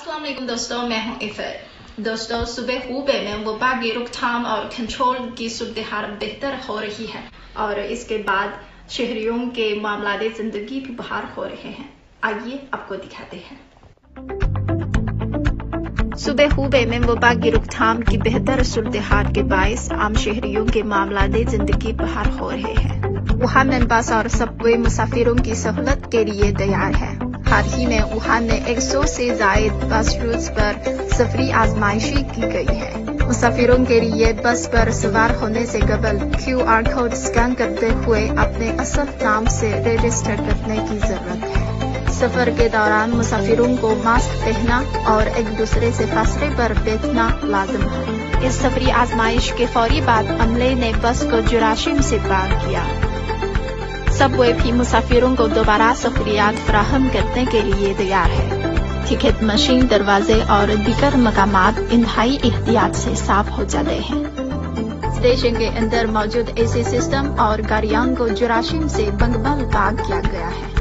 अस्सलाम वालेकुम दोस्तों, मैं हूं इफर। दोस्तों, सुबह हुबे में वबा की रोकथाम और कंट्रोल की सूरत हाल बेहतर हो रही है और इसके बाद शहरियों के मामलात जिंदगी भी बहाल हो रहे हैं। आइए आपको दिखाते हैं। सुबह हुबे में वबा की रोकथाम की बेहतर सूरत हाल के बायस आम शहरियों के मामलात जिंदगी बहाल हो रहे हैं। वुहान में बस और सबवे मुसाफिरों की सहूलत के लिए तैयार है। हाल ही में वुहान में 100 से जायद बस रूट्स पर सफरी आजमाइशी की गई है। मुसाफिरों के लिए बस पर सवार होने से कबल QR कोड स्कैन करते हुए अपने असल नाम से रजिस्टर करने की जरूरत है। सफर के दौरान मुसाफिरों को मास्क पहनना और एक दूसरे से फासले पर बैठना लाजिम है। इस सफरी आजमाइश के फौरी बाद अमले ने बस को जुराशिम से पार किया। सबवे भी मुसाफिरों को दोबारा सहूलियात फराहम करने के लिए तैयार है। टिकट मशीन, दरवाजे और दीगर मकामात इंतहाई एहतियात से साफ हो जाते हैं। स्टेशन के अंदर मौजूद AC सिस्टम और गाड़ियों को जुराशिम से बंगबल पार्क किया गया है।